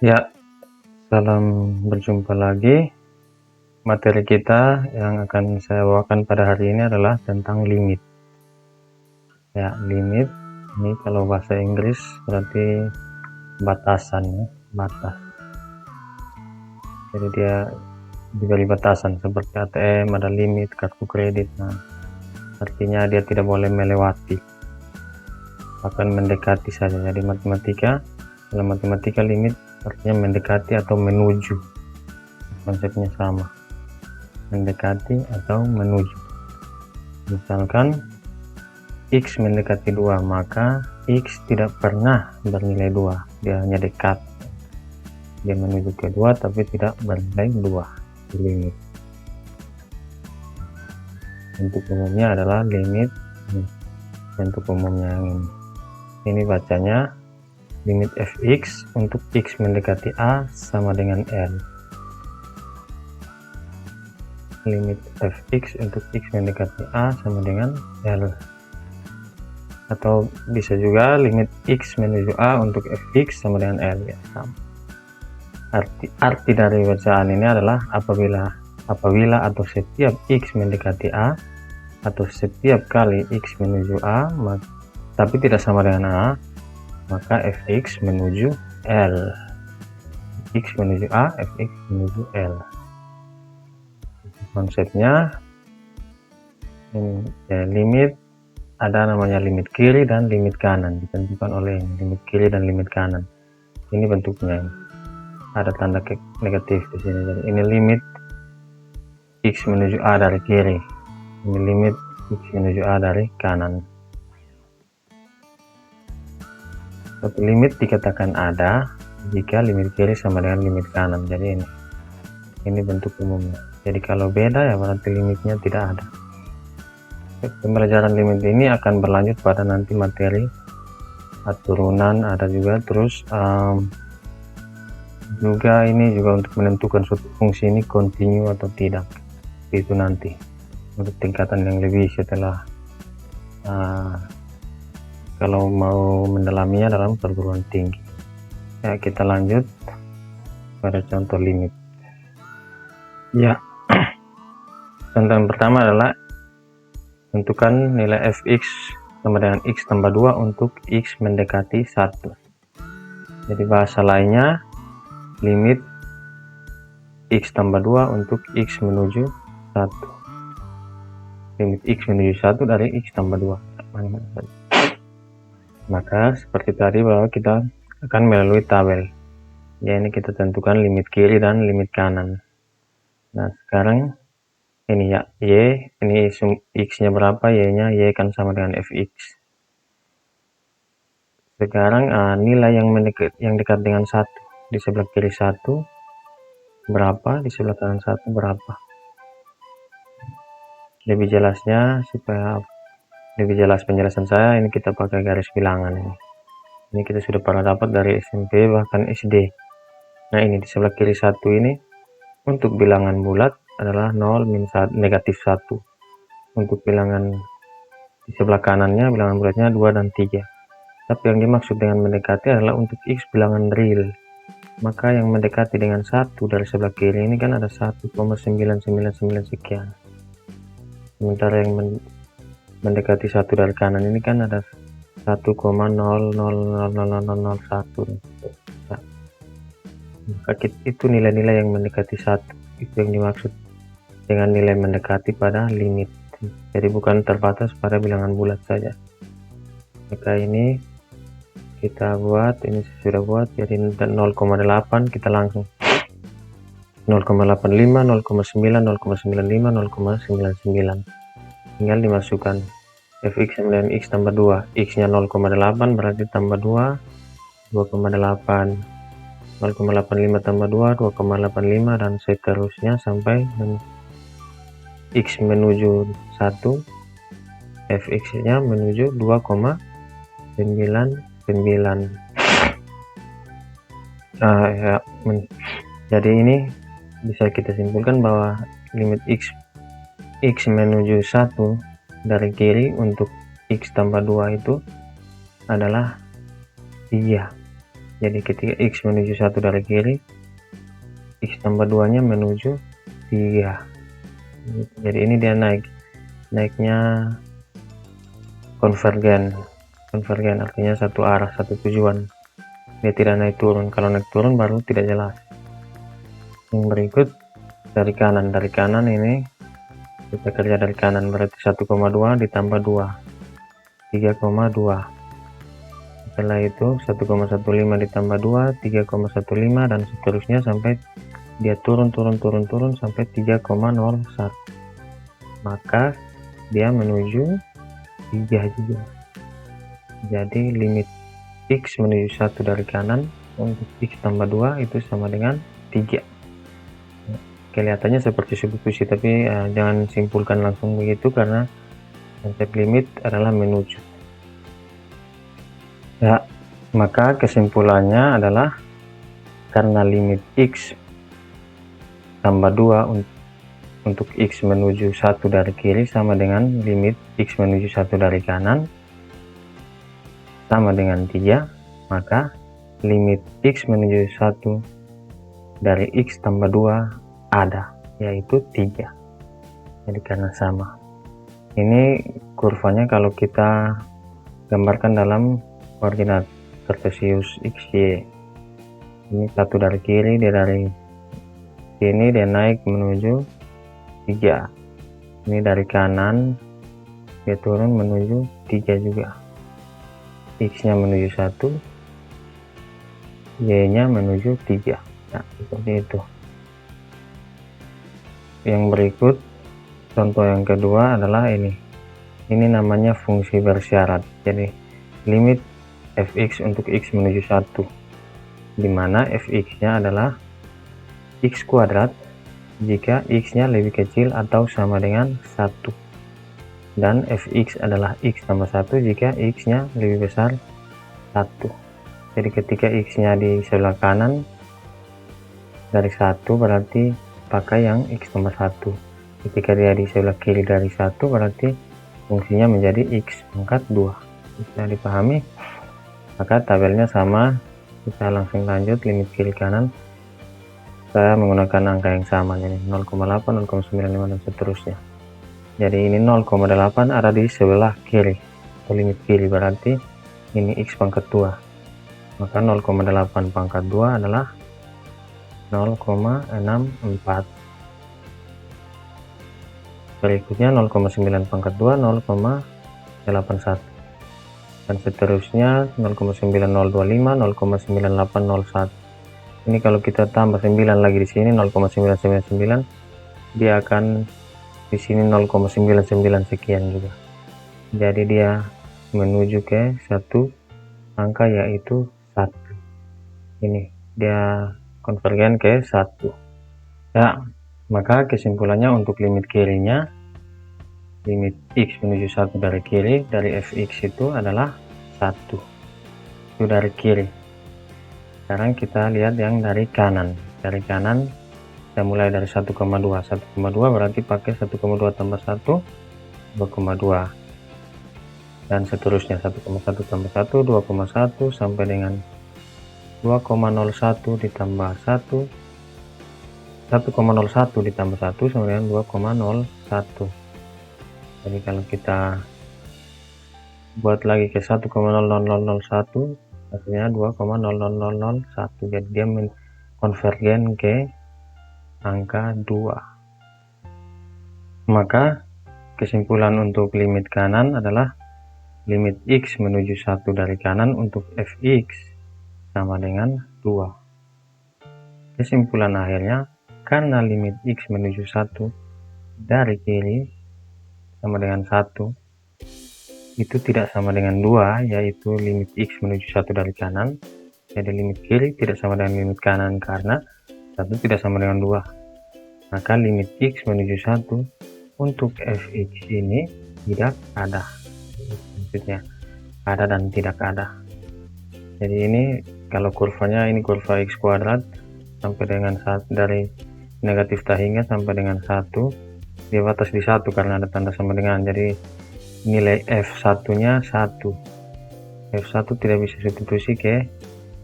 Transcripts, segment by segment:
Ya, salam berjumpa lagi. Materi kita yang akan saya bawakan pada hari ini adalah tentang limit. Ya, limit ini kalau bahasa Inggris berarti batasan ya, batas. Jadi dia diberi batasan seperti ATM ada limit, kartu kredit. Nah, artinya dia tidak boleh melewati, bahkan mendekati saja. Jadi dalam matematika limit artinya mendekati atau menuju. Konsepnya sama, mendekati atau menuju. Misalkan X mendekati 2, maka X tidak pernah bernilai 2, dia hanya dekat, dia menuju ke 2 tapi tidak bernilai 2. Limit bentuk umumnya adalah limit. Bentuk umumnya yang ini bacanya limit fx untuk x mendekati a sama dengan L. Limit fx untuk x mendekati a sama dengan L, atau bisa juga limit x menuju a untuk fx sama dengan L ya, sama. Arti dari bacaan ini adalah apabila atau setiap x mendekati a atau setiap kali x menuju a tapi tidak sama dengan a, maka fx menuju L. X menuju a, fx menuju L. Konsepnya ini ya, limit ada namanya limit kiri dan limit kanan, ditentukan oleh limit kiri dan limit kanan. Ini bentuknya ada tanda negatif di sini. Jadi ini limit x menuju a dari kiri, ini limit x menuju a dari kanan. Suatu limit dikatakan ada jika limit kiri sama dengan limit kanan. Jadi ini bentuk umumnya. Jadi kalau beda ya berarti limitnya tidak ada. Pembelajaran limit ini akan berlanjut pada nanti materi turunan ada juga. Terus juga ini juga untuk menentukan suatu fungsi ini kontinu atau tidak, itu nanti untuk tingkatan yang lebih setelah kalau mau mendalaminya dalam perguruan tinggi. Ya, kita lanjut pada contoh limit. Ya, contoh yang pertama adalah tentukan nilai fx sama dengan x tambah 2 untuk x mendekati 1. Jadi bahasa lainnya limit x tambah 2 untuk x menuju 1. Limit x menuju 1 dari x tambah 2. Maka seperti tadi bahwa kita akan melalui tabel. Ya, ini kita tentukan limit kiri dan limit kanan. Nah, sekarang ini ya, y, ini x nya berapa, y nya, y kan sama dengan fx. Sekarang nilai yang dekat dengan 1 di sebelah kiri 1 berapa, di sebelah kanan 1 berapa. Lebih jelasnya, supaya lebih jelas penjelasan saya, ini kita pakai garis bilangan ini. Ini kita sudah pernah dapat dari SMP bahkan SD. Nah, ini di sebelah kiri 1 ini untuk bilangan bulat adalah 0, min 1, negatif 1. Untuk bilangan di sebelah kanannya, bilangan bulatnya 2 dan 3. Tapi yang dimaksud dengan mendekati adalah untuk x bilangan real. Maka yang mendekati dengan 1 dari sebelah kiri ini kan ada 1,999 sekian. Sementara yang mendekati 1 dari kanan ini kan ada 1,000001. Nah, maka itu nilai-nilai yang mendekati 1. Itu yang dimaksud dengan nilai mendekati pada limit. Jadi bukan terbatas pada bilangan bulat saja. Maka ini kita buat, ini sudah buat, jadi 0,8 kita langsung 0,85, 0,9, 0,95, 0,99. Tinggal dimasukkan fx sama dengan x tambah 2. X nya 0,8 berarti tambah 2, 2,8. 0,85 tambah 2, 2,85, dan seterusnya sampai x menuju 1, fx nya menuju 2,99. Ya, jadi ini bisa kita simpulkan bahwa limit x menuju 1 dari kiri untuk x tambah 2 itu adalah 3. Jadi ketika X menuju 1 dari kiri, X tambah 2 nya menuju 3. Jadi ini dia naiknya konvergen artinya satu arah, satu tujuan, dia tidak naik turun. Kalau naik turun baru tidak jelas. Yang berikut dari kanan ini kita kerja dari kanan, berarti 1,2 ditambah 2 3,2. Setelah itu 1,15 ditambah 2 3,15 dan seterusnya sampai dia turun sampai 3,01, maka dia menuju 3 juga. Jadi limit X menuju 1 dari kanan untuk X tambah 2 itu sama dengan 3. Kelihatannya seperti substitusi, tapi jangan simpulkan langsung begitu karena konsep limit adalah menuju. Ya, maka kesimpulannya adalah karena limit X tambah 2 untuk X menuju 1 dari kiri sama dengan limit X menuju 1 dari kanan sama dengan 3, maka limit X menuju 1 dari X tambah 2 ada, yaitu 3. Jadi karena sama. Ini kurvanya kalau kita gambarkan dalam koordinat kartesius XY. Ini 1 dari kiri, dia dari sini dia naik menuju 3. Ini dari kanan dia turun menuju 3 juga. X nya menuju 1, Y nya menuju 3. Nah, seperti itu. Yang berikut contoh yang kedua adalah ini namanya fungsi bersyarat. Jadi limit fx untuk x menuju 1, dimana fx nya adalah x kuadrat jika x nya lebih kecil atau sama dengan 1, dan fx adalah x tambah 1 jika x nya lebih besar 1. Jadi ketika x nya di sebelah kanan dari 1 berarti pakai yang x tambah 1. Ketika dia di sebelah kiri dari 1 berarti fungsinya menjadi x pangkat 2. Bisa dipahami? Maka tabelnya sama, kita langsung lanjut. Limit kiri kanan saya menggunakan angka yang sama, jadi 0,8, 0,95 dan seterusnya. Jadi ini 0,8 ada di sebelah kiri atau limit kiri, berarti ini x pangkat 2, maka 0,8 pangkat 2 adalah 0,64. Berikutnya 0,9 pangkat 2 0,81 dan seterusnya 0,9025 0,9801. Ini kalau kita tambah 9 lagi di sini 0,999, dia akan di sini 0,99 sekian juga. Jadi dia menuju ke satu angka yaitu 1. Ini dia konvergen ke 1. Ya, maka kesimpulannya untuk limit kirinya, limit x menuju 1 dari kiri dari fx itu adalah 1. Itu dari kiri. Sekarang kita lihat yang dari kanan. Dari kanan kita mulai dari 1,2. 1,2 berarti pakai 1,2 tambah 1 2,2 dan seterusnya. 1,1 tambah 1 2,1 sampai dengan 2,01 ditambah 1 1,01 ditambah 1 sama dengan 2,01. Jadi kalau kita buat lagi ke 1,00001 hasilnya 2,00001. Jadi dia konvergen ke angka 2. Maka kesimpulan untuk limit kanan adalah limit x menuju 1 dari kanan untuk fx sama dengan 2. Kesimpulan akhirnya, karena limit x menuju 1 dari kiri sama dengan 1 itu tidak sama dengan 2, yaitu limit x menuju 1 dari kanan. Jadi limit kiri tidak sama dengan limit kanan karena 1 tidak sama dengan 2. Maka limit x menuju 1 untuk fx ini tidak ada. Maksudnya ada dan tidak ada. Jadi ini kalau kurvanya, ini kurva x kuadrat sampai dengan dari negatif tak hingga sampai dengan 1, dia batas di 1 karena ada tanda sama dengan. Jadi nilai f1 nya 1. F1 tidak bisa substitusi ke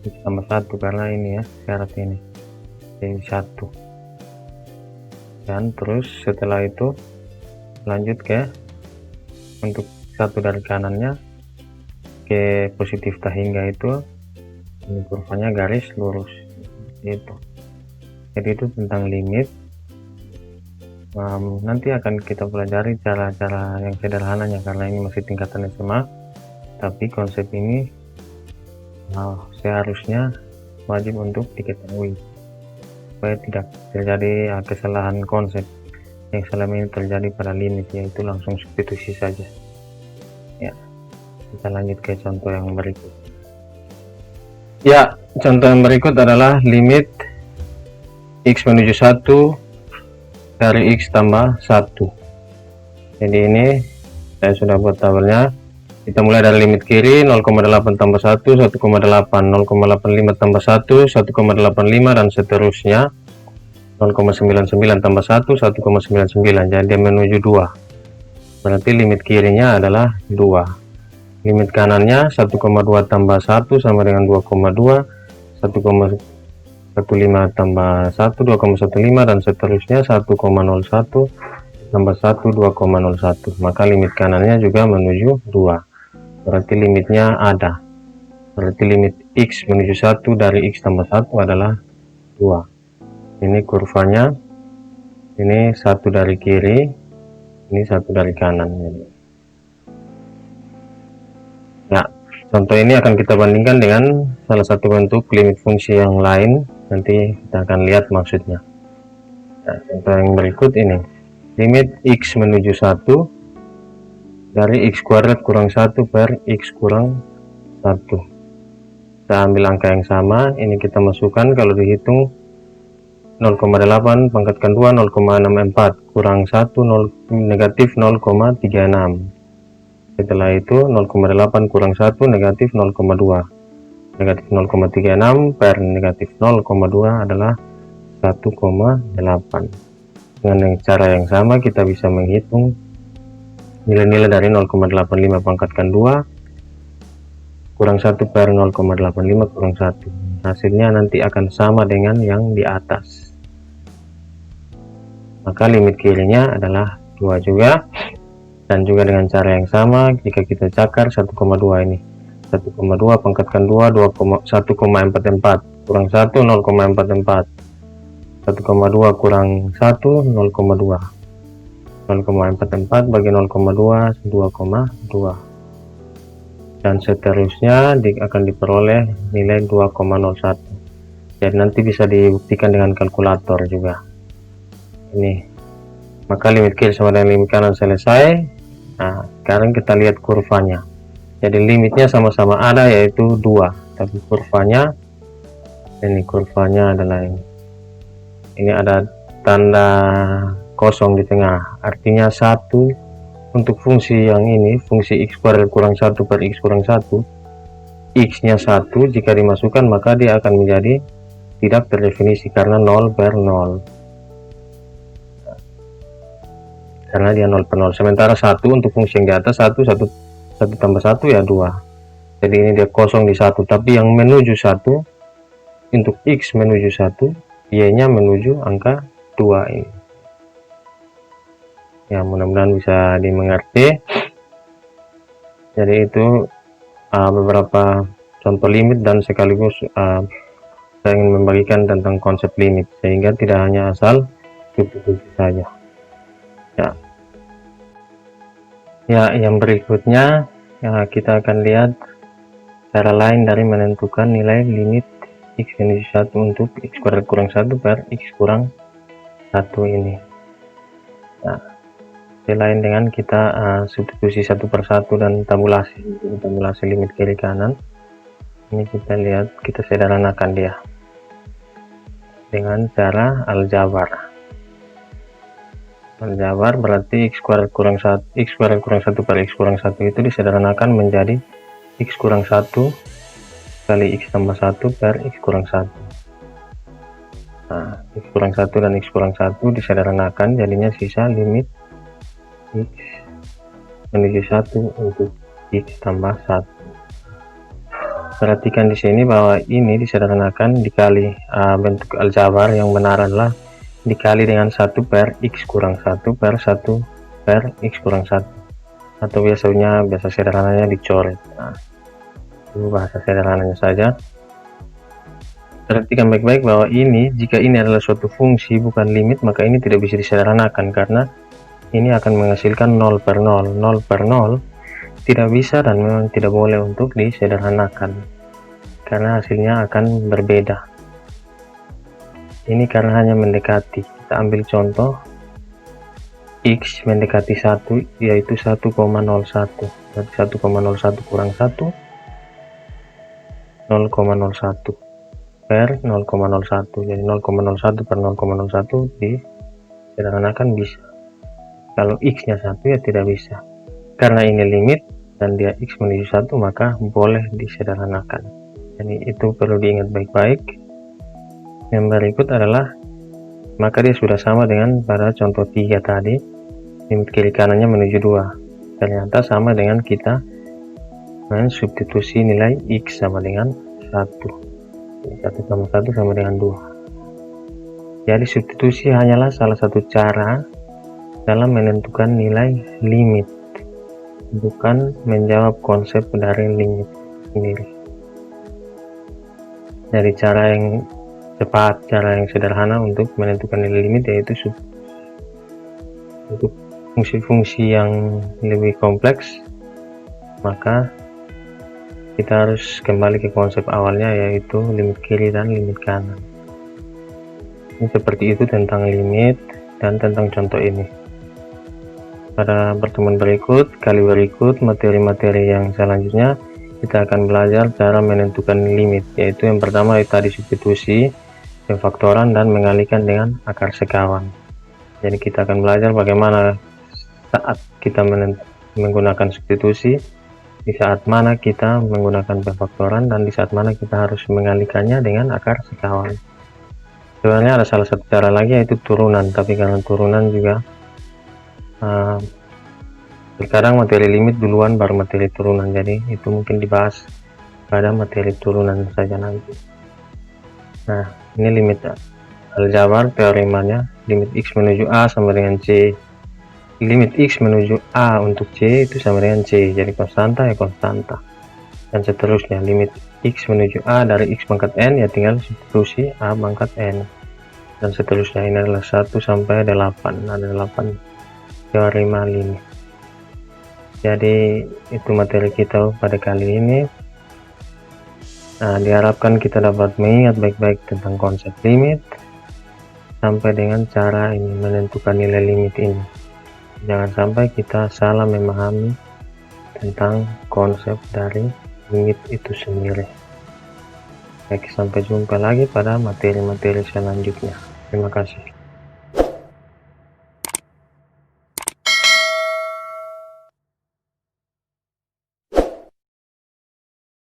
X tambah 1 karena ini ya syarat ini jadi 1, dan terus setelah itu lanjut ke untuk satu dari kanannya ke positif tak hingga itu, ini kurvanya garis lurus itu. Jadi itu tentang limit. Nanti akan kita pelajari cara-cara yang sederhananya karena ini masih tingkatan SMA, tapi konsep ini seharusnya wajib untuk diketahui supaya tidak terjadi kesalahan konsep yang selama ini terjadi pada limit, yaitu langsung substitusi saja ya. Kita lanjut ke contoh yang berikut ya. Contoh yang berikut adalah limit X menuju 1 dari X tambah 1. Jadi ini saya sudah buat tabelnya. Kita mulai dari limit kiri 0,8 tambah 1, 1,8, 0,85 tambah 1, 1,85 dan seterusnya 0,99 tambah 1, 1,99. Jadi dia menuju 2. Berarti limit kirinya adalah 2. Limit kanannya 1,2 tambah 1 sama dengan 2,2, 1,15 tambah 1, 2,15 dan seterusnya 1,01 tambah 1, 2,01. Maka limit kanannya juga menuju 2. Berarti limitnya ada. Berarti limit X menuju 1 dari X tambah 1 adalah 2. Ini kurvanya. Ini 1 dari kiri, ini 1 dari kanan. Nah, contoh ini akan kita bandingkan dengan salah satu bentuk limit fungsi yang lain. Nanti kita akan lihat maksudnya. Nah, contoh yang berikut ini. Limit X menuju 1 dari X kuadrat kurang 1 per X kurang 1. Kita ambil angka yang sama, ini kita masukkan. Kalau dihitung 0,8 pangkatkan 2, 0,64 kurang 1, negatif 0,36. Setelah itu 0,8 kurang 1 negatif 0,2. Negatif 0,36 per negatif 0,2 adalah 1,8. Dengan cara yang sama kita bisa menghitung nilai-nilai dari 0,85 pangkatkan 2 kurang 1 per 0,85 kurang 1. Hasilnya nanti akan sama dengan yang di atas. Maka limit kirinya adalah 2 juga. Dan juga dengan cara yang sama jika kita cakar 1,2 ini. 1,2 pangkatkan 2, 1,44 kurang 1, 0,44. 1,2 kurang 1, 0,2. 0,44 bagi 0,2, 2,2. Dan seterusnya akan diperoleh nilai 2,01. Jadi nanti bisa dibuktikan dengan kalkulator juga. Ini. Maka limit kiri sama dengan limit kanan selesai. Nah, sekarang kita lihat kurvanya. Jadi limitnya sama-sama ada, yaitu 2. Tapi kurvanya, ini kurvanya adalah ini. Ini ada tanda kosong di tengah, artinya 1 untuk fungsi yang ini, fungsi X kuadrat kurang 1 per X kurang 1, X nya 1 jika dimasukkan maka dia akan menjadi tidak terdefinisi karena 0 per 0, karena dia 0 per 0. Sementara 1 untuk fungsi yang di atas 1 tambah 1 ya 2. Jadi ini dia kosong di 1, tapi yang menuju 1 untuk X menuju 1, Y nya menuju angka 2 ini. Ya, mudah-mudahan bisa dimengerti. Jadi itu beberapa contoh limit dan sekaligus saya ingin membagikan tentang konsep limit sehingga tidak hanya asal substitusi saja. Ya, yang berikutnya kita akan lihat cara lain dari menentukan nilai limit X menuju 1 untuk X kuadrat kurang 1 per X kurang 1 ini. Nah, lain dengan kita substitusi satu persatu dan tabulasi limit kiri kanan. Ini kita lihat, kita sederhanakan dia dengan cara aljabar. Aljabar berarti X kuadrat kurang 1 per X kurang 1 itu disederhanakan menjadi X kurang 1 kali X tambah 1 per X kurang 1. Nah, X kurang 1 dan X kurang 1 disederhanakan, jadinya sisa limit X menuju 1 untuk X tambah 1. Perhatikan di sini bahwa ini disederhanakan dikali bentuk aljabar yang benar adalah dikali dengan 1 per x kurang 1 per 1 per x kurang 1, atau biasa sederhananya dicoret. Nah, itu bahasa sederhananya saja. Perhatikan baik-baik bahwa ini, jika ini adalah suatu fungsi bukan limit, maka ini tidak bisa disederhanakan karena ini akan menghasilkan 0 per 0. 0 per 0 tidak bisa dan memang tidak boleh untuk disederhanakan karena hasilnya akan berbeda. Ini karena hanya mendekati. Kita ambil contoh x mendekati 1 yaitu 1,01. Berarti 1,01 kurang 1 0,01 per 0,01. Jadi 0,01 per 0,01 disederhanakan bisa. Kalau x nya 1 ya tidak bisa. Karena ini limit dan dia x menuju 1, maka boleh disederhanakan. Jadi itu perlu diingat baik-baik. Yang berikut adalah, maka dia sudah sama dengan pada contoh 3 tadi, limit kiri kanannya menuju 2. Ternyata sama dengan kita mensubstitusi nilai x sama dengan 1. 1,1 sama dengan 2. Jadi substitusi hanyalah salah satu cara dalam menentukan nilai limit, bukan menjawab konsep dari limit sendiri. Dari cara yang cepat, cara yang sederhana untuk menentukan nilai limit yaitu untuk fungsi-fungsi yang lebih kompleks, maka kita harus kembali ke konsep awalnya yaitu limit kiri dan limit kanan. Ini seperti itu tentang limit dan tentang contoh ini. Pada pertemuan berikut, materi-materi yang selanjutnya, kita akan belajar cara menentukan limit, yaitu yang pertama tadi substitusi, pemfaktoran, dan mengalihkan dengan akar sekawan. Jadi kita akan belajar bagaimana saat kita menggunakan substitusi, di saat mana kita menggunakan pemfaktoran, dan di saat mana kita harus mengalihkannya dengan akar sekawan. Sebenarnya ada salah satu cara lagi yaitu turunan, tapi karena turunan juga terkadang materi limit duluan baru materi turunan, jadi itu mungkin dibahas pada materi turunan saja nanti. Nah, ini limit aljabar teoremanya, limit x menuju a sama dengan c. Limit x menuju a untuk c itu sama dengan c, jadi konstanta ya konstanta, dan seterusnya. Limit x menuju a dari x pangkat n ya tinggal substitusi a pangkat n, dan seterusnya. Ini adalah 1 sampai 8, ada 8 teorema limit. Jadi itu materi kita pada kali ini. Nah, diharapkan kita dapat mengingat baik-baik tentang konsep limit sampai dengan cara ini menentukan nilai limit ini. Jangan sampai kita salah memahami tentang konsep dari limit itu sendiri. Baik, sampai jumpa lagi pada materi-materi selanjutnya. Terima kasih.